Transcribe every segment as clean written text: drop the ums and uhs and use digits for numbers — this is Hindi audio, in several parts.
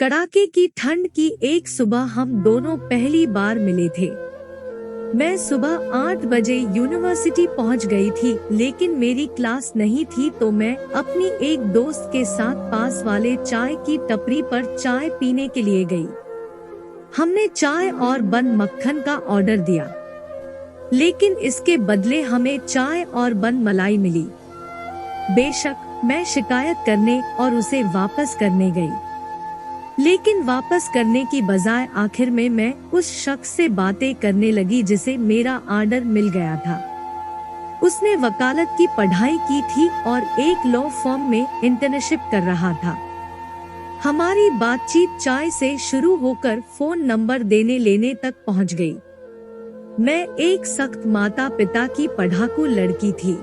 कड़ाके की ठंड की एक सुबह हम दोनों पहली बार मिले थे। मैं सुबह 8 बजे यूनिवर्सिटी पहुंच गई थी, लेकिन मेरी क्लास नहीं थी तो मैं अपनी एक दोस्त के साथ पास वाले चाय की टपरी पर चाय पीने के लिए गई। हमने चाय और बन मक्खन का ऑर्डर दिया, लेकिन इसके बदले हमें चाय और बन मलाई मिली। बेशक मैं शिकायत करने और उसे वापस करने गई, लेकिन वापस करने की बजाय आखिर में मैं उस शख्स से बातें करने लगी जिसे मेरा ऑर्डर मिल गया था। उसने वकालत की पढ़ाई की थी और एक लॉ फर्म में इंटर्नशिप कर रहा था। हमारी बातचीत चाय से शुरू होकर फोन नंबर देने लेने तक पहुंच गई। मैं एक सख्त माता पिता की पढ़ाकू लड़की थी।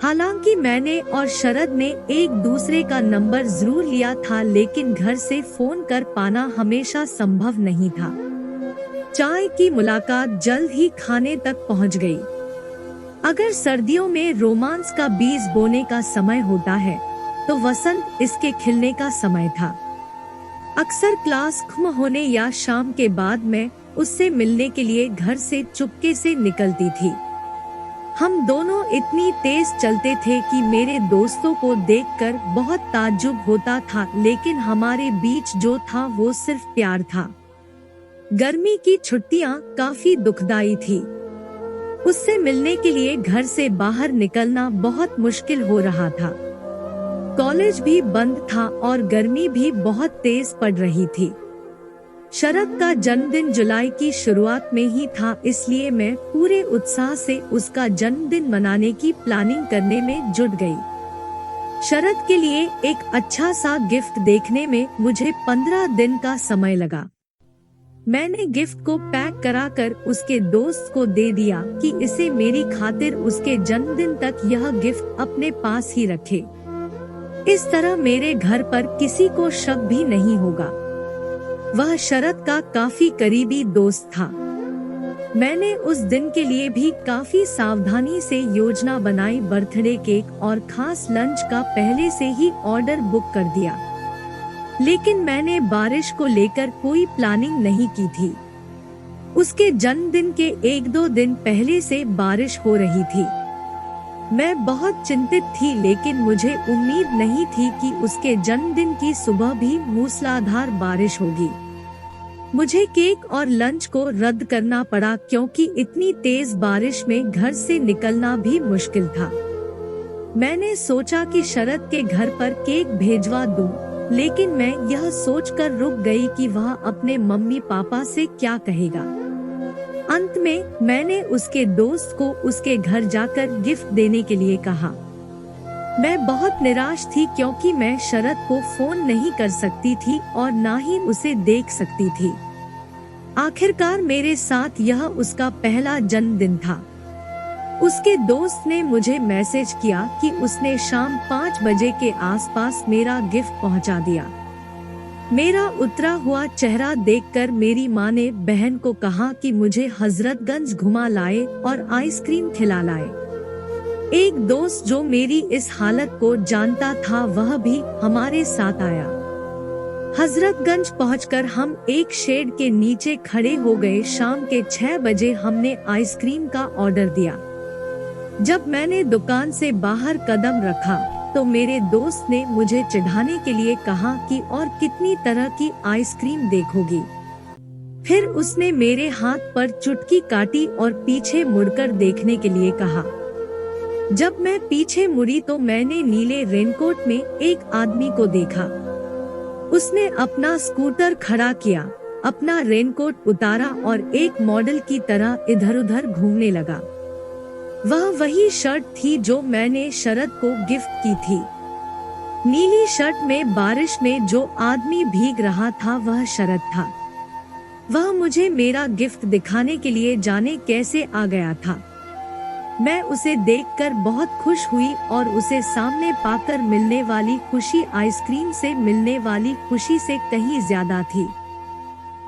हालांकि मैंने और शरद ने एक दूसरे का नंबर जरूर लिया था, लेकिन घर से फोन कर पाना हमेशा संभव नहीं था। चाय की मुलाकात जल्द ही खाने तक पहुंच गई। अगर सर्दियों में रोमांस का बीज बोने का समय होता है, तो वसंत इसके खिलने का समय था। अक्सर क्लास खत्म होने या शाम के बाद मैं उससे मिलने के लिए घर से चुपके से निकलती थी। हम दोनों इतनी तेज चलते थे कि मेरे दोस्तों को देखकर बहुत ताज्जुब होता था, लेकिन हमारे बीच जो था वो सिर्फ प्यार था। गर्मी की छुट्टियां काफी दुखदाई थी। उससे मिलने के लिए घर से बाहर निकलना बहुत मुश्किल हो रहा था। कॉलेज भी बंद था और गर्मी भी बहुत तेज पड़ रही थी। शरद का जन्मदिन जुलाई की शुरुआत में ही था, इसलिए मैं पूरे उत्साह से उसका जन्मदिन मनाने की प्लानिंग करने में जुट गई। शरद के लिए एक अच्छा सा गिफ्ट देखने में मुझे 15 दिन का समय लगा। मैंने गिफ्ट को पैक कराकर उसके दोस्त को दे दिया कि इसे मेरी खातिर उसके जन्मदिन तक यह गिफ्ट अपने पास ही रखे। इस तरह मेरे घर पर किसी को शक भी नहीं होगा। वह शरद का काफी करीबी दोस्त था। मैंने उस दिन के लिए भी काफी सावधानी से योजना बनाई। बर्थडे केक और खास लंच का पहले से ही ऑर्डर बुक कर दिया, लेकिन मैंने बारिश को लेकर कोई प्लानिंग नहीं की थी। उसके जन्मदिन के 1-2 दिन पहले से बारिश हो रही थी। मैं बहुत चिंतित थी, लेकिन मुझे उम्मीद नहीं थी कि उसके जन्मदिन की सुबह भी मूसलाधार बारिश होगी। मुझे केक और लंच को रद्द करना पड़ा क्योंकि इतनी तेज बारिश में घर से निकलना भी मुश्किल था। मैंने सोचा कि शरद के घर पर केक भेजवा दूं, लेकिन मैं यह सोचकर रुक गई कि वह अपने मम्मी पापा से क्या कहेगा। अंत में मैंने उसके दोस्त को उसके घर जाकर गिफ्ट देने के लिए कहा। मैं बहुत निराश थी क्योंकि मैं शरद को फोन नहीं कर सकती थी और ना ही उसे देख सकती थी। आखिरकार मेरे साथ यह उसका पहला जन्मदिन था। उसके दोस्त ने मुझे मैसेज किया कि उसने शाम 5 बजे के आसपास मेरा गिफ्ट पहुंचा दिया। मेरा उतरा हुआ चेहरा देखकर मेरी माँ ने बहन को कहा कि मुझे हजरतगंज घुमा लाए और आइसक्रीम खिला लाए। एक दोस्त जो मेरी इस हालत को जानता था, वह भी हमारे साथ आया। हजरतगंज पहुंचकर हम एक शेड के नीचे खड़े हो गए। शाम के 6 बजे हमने आइसक्रीम का ऑर्डर दिया। जब मैंने दुकान से बाहर कदम रखा तो मेरे दोस्त ने मुझे चिढ़ाने के लिए कहा कि और कितनी तरह की आइसक्रीम देखोगी। फिर उसने मेरे हाथ पर चुटकी काटी और पीछे मुड़कर देखने के लिए कहा। जब मैं पीछे मुड़ी तो मैंने नीले रेनकोट में एक आदमी को देखा। उसने अपना स्कूटर खड़ा किया, अपना रेनकोट उतारा और एक मॉडल की तरह इधर-उधर घूमने लगा। वह वही शर्ट थी जो मैंने शरद को गिफ्ट की थी। नीली शर्ट में बारिश में जो आदमी भीग रहा था वह शरद था। वह मुझे मेरा गिफ्ट दिखाने के लिए जाने कैसे आ गया था। मैं उसे देखकर बहुत खुश हुई और उसे सामने पाकर मिलने वाली खुशी आइसक्रीम से मिलने वाली खुशी से कहीं ज्यादा थी।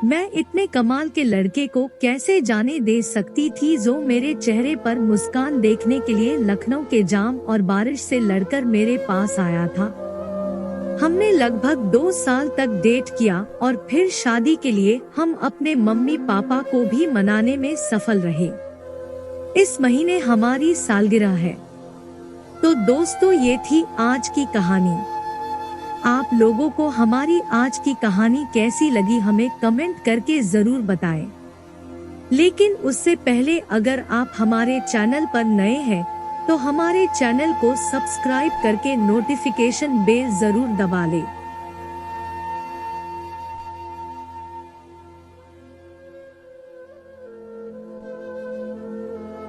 मैं इतने कमाल के लड़के को कैसे जाने दे सकती थी जो मेरे चेहरे पर मुस्कान देखने के लिए लखनऊ के जाम और बारिश से लड़कर मेरे पास आया था। हमने लगभग 2 साल तक डेट किया और फिर शादी के लिए हम अपने मम्मी पापा को भी मनाने में सफल रहे। इस महीने हमारी सालगिरह है। तो दोस्तों, ये थी आज की कहानी। आप लोगों को हमारी आज की कहानी कैसी लगी हमें कमेंट करके जरूर बताएं। लेकिन उससे पहले अगर आप हमारे चैनल पर नए हैं तो हमारे चैनल को सब्सक्राइब करके नोटिफिकेशन बेल जरूर दबा लें।